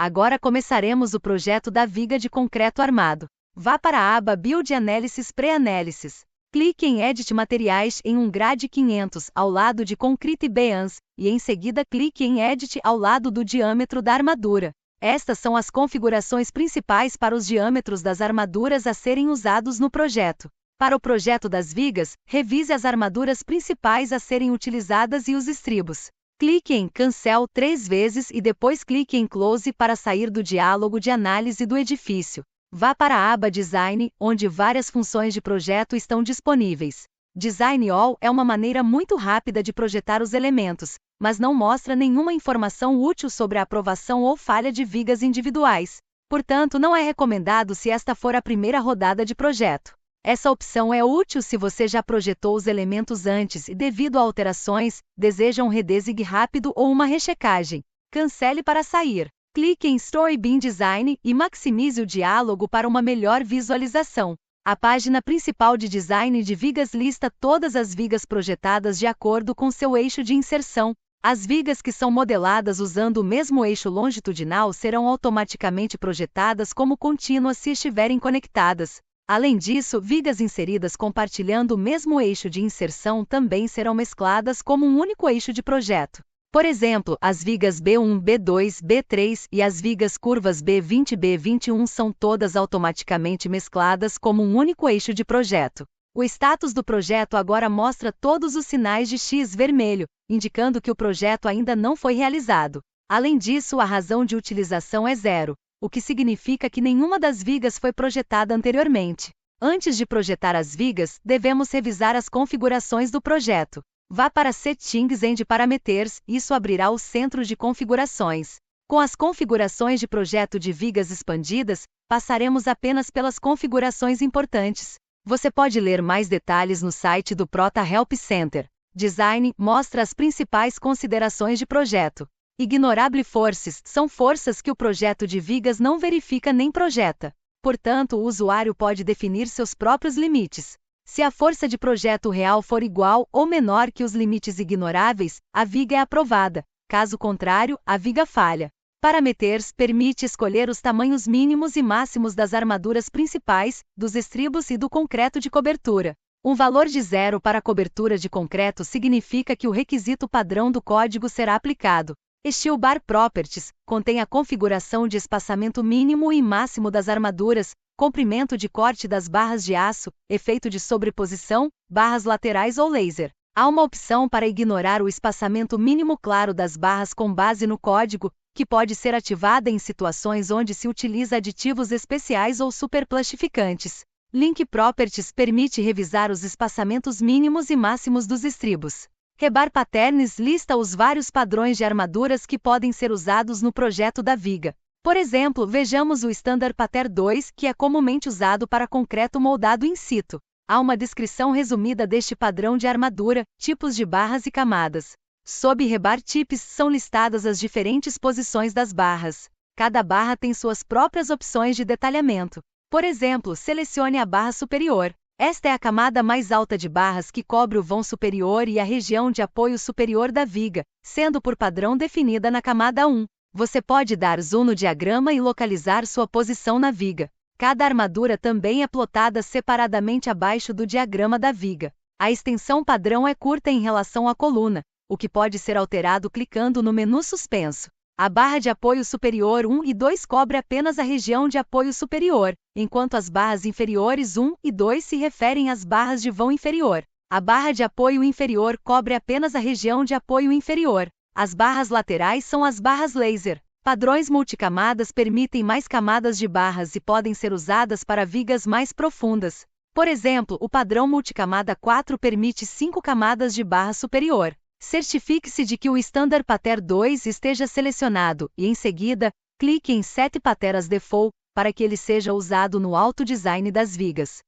Agora começaremos o projeto da viga de concreto armado. Vá para a aba Build Analysis Pre-Analysis. Clique em Edit Materiais em um grade 500 ao lado de Concrete Beams, e em seguida clique em Edit ao lado do diâmetro da armadura. Estas são as configurações principais para os diâmetros das armaduras a serem usados no projeto. Para o projeto das vigas, revise as armaduras principais a serem utilizadas e os estribos. Clique em Cancel 3 vezes e depois clique em Close para sair do diálogo de análise do edifício. Vá para a aba Design, onde várias funções de projeto estão disponíveis. Design All é uma maneira muito rápida de projetar os elementos, mas não mostra nenhuma informação útil sobre a aprovação ou falha de vigas individuais. Portanto, não é recomendado se esta for a primeira rodada de projeto. Essa opção é útil se você já projetou os elementos antes e, devido a alterações, deseja um redesign rápido ou uma rechecagem. Cancele para sair. Clique em Story Beam Design e maximize o diálogo para uma melhor visualização. A página principal de design de vigas lista todas as vigas projetadas de acordo com seu eixo de inserção. As vigas que são modeladas usando o mesmo eixo longitudinal serão automaticamente projetadas como contínuas se estiverem conectadas. Além disso, vigas inseridas compartilhando o mesmo eixo de inserção também serão mescladas como um único eixo de projeto. Por exemplo, as vigas B1, B2, B3 e as vigas curvas B20 e B21 são todas automaticamente mescladas como um único eixo de projeto. O status do projeto agora mostra todos os sinais de X vermelho, indicando que o projeto ainda não foi realizado. Além disso, a razão de utilização é 0, o que significa que nenhuma das vigas foi projetada anteriormente. Antes de projetar as vigas, devemos revisar as configurações do projeto. Vá para Settings and Parameters, isso abrirá o centro de configurações. Com as configurações de projeto de vigas expandidas, passaremos apenas pelas configurações importantes. Você pode ler mais detalhes no site do Prota Help Center. Design mostra as principais considerações de projeto. Ignorable Forces são forças que o projeto de vigas não verifica nem projeta. Portanto, o usuário pode definir seus próprios limites. Se a força de projeto real for igual ou menor que os limites ignoráveis, a viga é aprovada. Caso contrário, a viga falha. Parameters permite escolher os tamanhos mínimos e máximos das armaduras principais, dos estribos e do concreto de cobertura. Um valor de 0 para a cobertura de concreto significa que o requisito padrão do código será aplicado. Steel Bar Properties contém a configuração de espaçamento mínimo e máximo das armaduras, comprimento de corte das barras de aço, efeito de sobreposição, barras laterais ou laser. Há uma opção para ignorar o espaçamento mínimo claro das barras com base no código, que pode ser ativada em situações onde se utiliza aditivos especiais ou superplastificantes. Link Properties permite revisar os espaçamentos mínimos e máximos dos estribos. Rebar Patterns lista os vários padrões de armaduras que podem ser usados no projeto da viga. Por exemplo, vejamos o Standard Pattern 2, que é comumente usado para concreto moldado in situ. Há uma descrição resumida deste padrão de armadura, tipos de barras e camadas. Sob Rebar Types são listadas as diferentes posições das barras. Cada barra tem suas próprias opções de detalhamento. Por exemplo, selecione a barra superior. Esta é a camada mais alta de barras que cobre o vão superior e a região de apoio superior da viga, sendo por padrão definida na camada 1. Você pode dar zoom no diagrama e localizar sua posição na viga. Cada armadura também é plotada separadamente abaixo do diagrama da viga. A extensão padrão é curta em relação à coluna, o que pode ser alterado clicando no menu suspenso. A barra de apoio superior 1 e 2 cobre apenas a região de apoio superior, enquanto as barras inferiores 1 e 2 se referem às barras de vão inferior. A barra de apoio inferior cobre apenas a região de apoio inferior. As barras laterais são as barras laser. Padrões multicamadas permitem mais camadas de barras e podem ser usadas para vigas mais profundas. Por exemplo, o padrão multicamada 4 permite 5 camadas de barra superior. Certifique-se de que o Standard Pattern 2 esteja selecionado e, em seguida, clique em Set Pattern as Default para que ele seja usado no auto-design das vigas.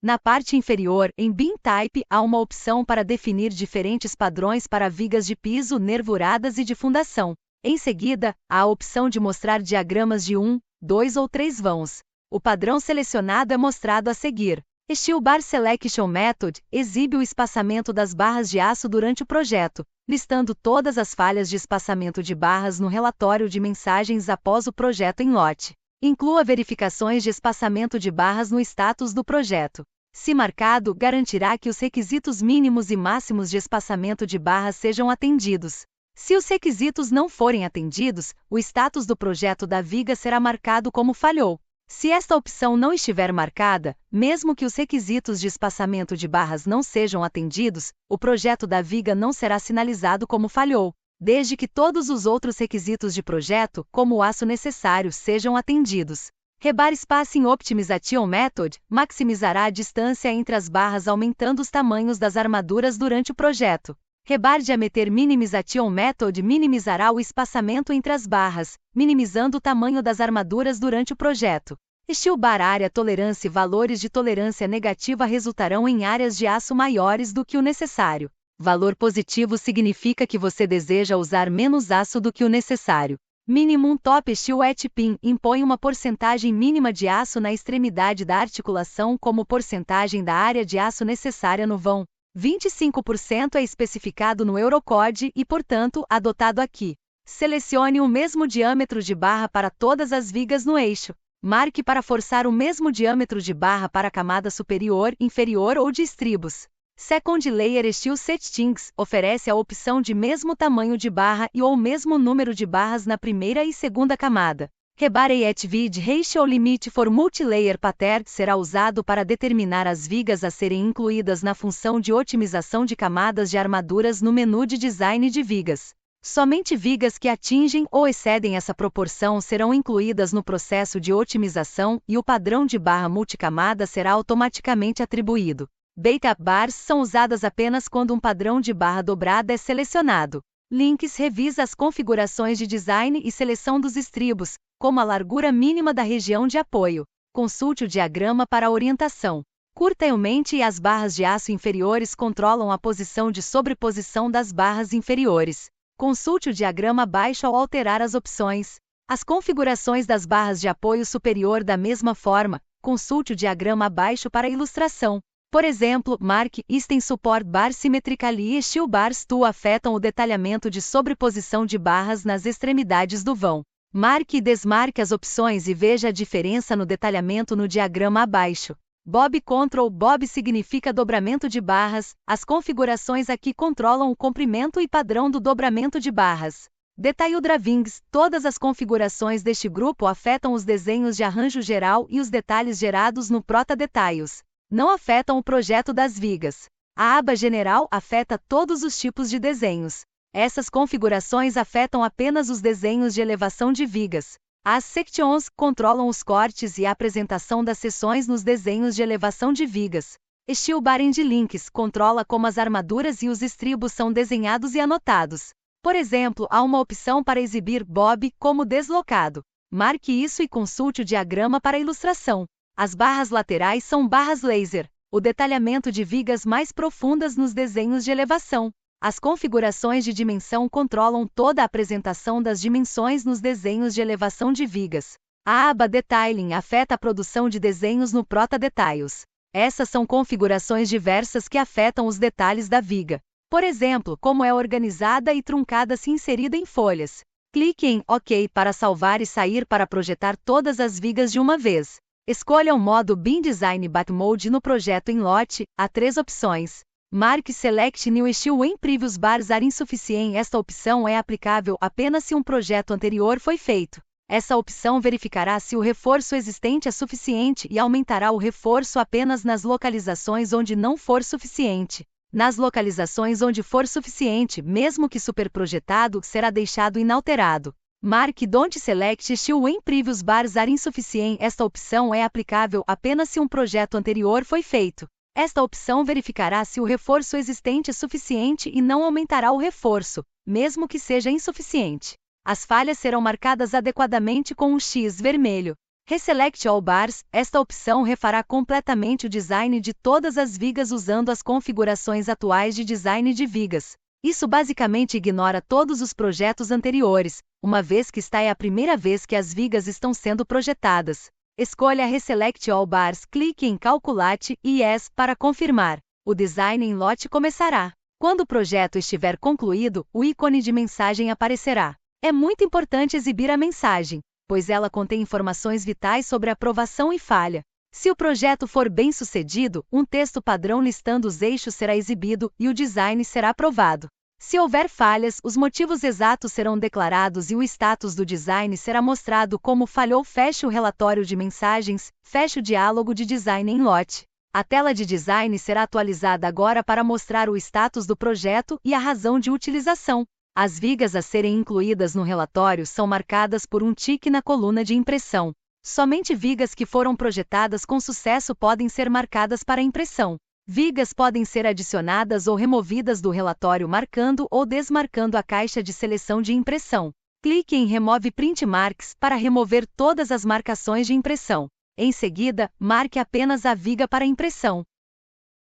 Na parte inferior, em Beam Type, há uma opção para definir diferentes padrões para vigas de piso, nervuradas e de fundação. Em seguida, há a opção de mostrar diagramas de 1, 2 ou 3 vãos. O padrão selecionado é mostrado a seguir. Steel Bar Selection Method exibe o espaçamento das barras de aço durante o projeto, listando todas as falhas de espaçamento de barras no relatório de mensagens após o projeto em lote. Inclua verificações de espaçamento de barras no status do projeto. Se marcado, garantirá que os requisitos mínimos e máximos de espaçamento de barras sejam atendidos. Se os requisitos não forem atendidos, o status do projeto da viga será marcado como falhou. Se esta opção não estiver marcada, mesmo que os requisitos de espaçamento de barras não sejam atendidos, o projeto da viga não será sinalizado como falhou, desde que todos os outros requisitos de projeto, como o aço necessário, sejam atendidos. Rebar Spacing Optimization Method maximizará a distância entre as barras aumentando os tamanhos das armaduras durante o projeto. Rebar Diameter Minimization Method minimizará o espaçamento entre as barras, minimizando o tamanho das armaduras durante o projeto. Steel Bar Área Tolerância valores de tolerância negativa resultarão em áreas de aço maiores do que o necessário. Valor positivo significa que você deseja usar menos aço do que o necessário. Minimum Top Steel Wet Pin impõe uma porcentagem mínima de aço na extremidade da articulação como porcentagem da área de aço necessária no vão. 25% é especificado no Eurocode e, portanto, adotado aqui. Selecione o mesmo diâmetro de barra para todas as vigas no eixo. Marque para forçar o mesmo diâmetro de barra para a camada superior, inferior ou de estribos. Second Layer Steel Settings oferece a opção de mesmo tamanho de barra e ou mesmo número de barras na primeira e segunda camada. Rebar AHV Ratio Limit for Multilayer Pattern será usado para determinar as vigas a serem incluídas na função de otimização de camadas de armaduras no menu de design de vigas. Somente vigas que atingem ou excedem essa proporção serão incluídas no processo de otimização e o padrão de barra multicamada será automaticamente atribuído. Beta Bars são usadas apenas quando um padrão de barra dobrada é selecionado. Links revisa as configurações de design e seleção dos estribos, como a largura mínima da região de apoio. Consulte o diagrama para orientação. Curta e aumente e as barras de aço inferiores controlam a posição de sobreposição das barras inferiores. Consulte o diagrama abaixo ao alterar as opções. As configurações das barras de apoio superior da mesma forma, consulte o diagrama abaixo para ilustração. Por exemplo, marque Easting Support Bar Symmetrically e Steel Bars to afetam o detalhamento de sobreposição de barras nas extremidades do vão. Marque e desmarque as opções e veja a diferença no detalhamento no diagrama abaixo. Bob Control Bob significa dobramento de barras, as configurações aqui controlam o comprimento e padrão do dobramento de barras. Detail Drawings todas as configurações deste grupo afetam os desenhos de arranjo geral e os detalhes gerados no Prota Details. Não afetam o projeto das vigas. A aba General afeta todos os tipos de desenhos. Essas configurações afetam apenas os desenhos de elevação de vigas. As Sections controlam os cortes e a apresentação das seções nos desenhos de elevação de vigas. Steel Bar End Links controla como as armaduras e os estribos são desenhados e anotados. Por exemplo, há uma opção para exibir Bob como deslocado. Marque isso e consulte o diagrama para ilustração. As barras laterais são barras laser, o detalhamento de vigas mais profundas nos desenhos de elevação. As configurações de dimensão controlam toda a apresentação das dimensões nos desenhos de elevação de vigas. A aba Detailing afeta a produção de desenhos no Prota Details. Essas são configurações diversas que afetam os detalhes da viga. Por exemplo, como é organizada e truncada se inserida em folhas. Clique em OK para salvar e sair para projetar todas as vigas de uma vez. Escolha o modo Beam Design Bat Mode no projeto em lote, há 3 opções. Marque Select New Steel when Previous Bars are insufficient. Esta opção é aplicável apenas se um projeto anterior foi feito. Essa opção verificará se o reforço existente é suficiente e aumentará o reforço apenas nas localizações onde não for suficiente. Nas localizações onde for suficiente, mesmo que superprojetado, será deixado inalterado. Marque Don't Select Steel when Previous Bars are insufficient. Esta opção é aplicável apenas se um projeto anterior foi feito. Esta opção verificará se o reforço existente é suficiente e não aumentará o reforço, mesmo que seja insuficiente. As falhas serão marcadas adequadamente com um X vermelho. Reselect All Bars. Esta opção refará completamente o design de todas as vigas usando as configurações atuais de design de vigas. Isso basicamente ignora todos os projetos anteriores, uma vez que esta é a primeira vez que as vigas estão sendo projetadas. Escolha Reselect All Bars, clique em Calculate e Yes para confirmar. O design em lote começará. Quando o projeto estiver concluído, o ícone de mensagem aparecerá. É muito importante exibir a mensagem, pois ela contém informações vitais sobre aprovação e falha. Se o projeto for bem sucedido, um texto padrão listando os eixos será exibido e o design será aprovado. Se houver falhas, os motivos exatos serão declarados e o status do design será mostrado como falhou. Feche o relatório de mensagens, feche o diálogo de design em lote. A tela de design será atualizada agora para mostrar o status do projeto e a razão de utilização. As vigas a serem incluídas no relatório são marcadas por um tique na coluna de impressão. Somente vigas que foram projetadas com sucesso podem ser marcadas para impressão. Vigas podem ser adicionadas ou removidas do relatório marcando ou desmarcando a caixa de seleção de impressão. Clique em Remove Print Marks para remover todas as marcações de impressão. Em seguida, marque apenas a viga para impressão.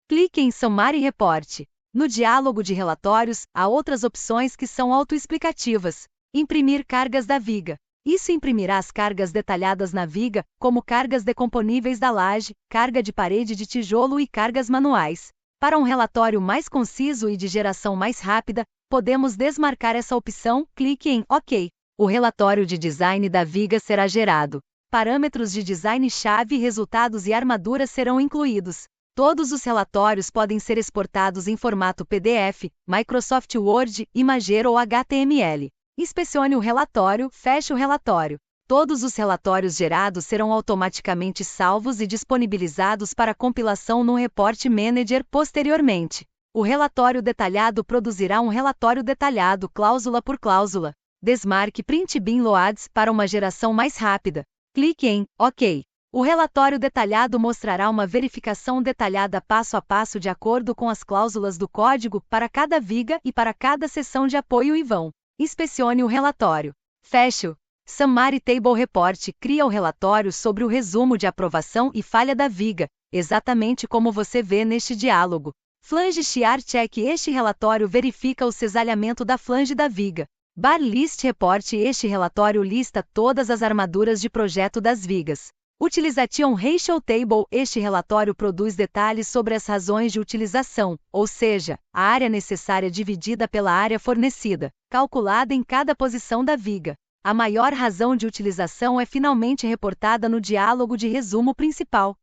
Clique em Summary Report. No diálogo de relatórios, há outras opções que são autoexplicativas. Imprimir cargas da viga. Isso imprimirá as cargas detalhadas na viga, como cargas decomponíveis da laje, carga de parede de tijolo e cargas manuais. Para um relatório mais conciso e de geração mais rápida, podemos desmarcar essa opção. Clique em OK. O relatório de design da viga será gerado. Parâmetros de design-chave, resultados e armaduras serão incluídos. Todos os relatórios podem ser exportados em formato PDF, Microsoft Word, Imager ou HTML. Inspecione o relatório, feche o relatório. Todos os relatórios gerados serão automaticamente salvos e disponibilizados para compilação no Report Manager posteriormente. O relatório detalhado produzirá um relatório detalhado cláusula por cláusula. Desmarque Print Bin Loads para uma geração mais rápida. Clique em OK. O relatório detalhado mostrará uma verificação detalhada passo a passo de acordo com as cláusulas do código para cada viga e para cada seção de apoio e vão. Inspecione o relatório. Feche-o. Summary Table Report cria o relatório sobre o resumo de aprovação e falha da viga, exatamente como você vê neste diálogo. Flange Shear Check. Este relatório verifica o cisalhamento da flange da viga. Bar List Report. Este relatório lista todas as armaduras de projeto das vigas. Utilization Ratio Table. Este relatório produz detalhes sobre as razões de utilização, ou seja, a área necessária dividida pela área fornecida, calculada em cada posição da viga. A maior razão de utilização é finalmente reportada no diálogo de resumo principal.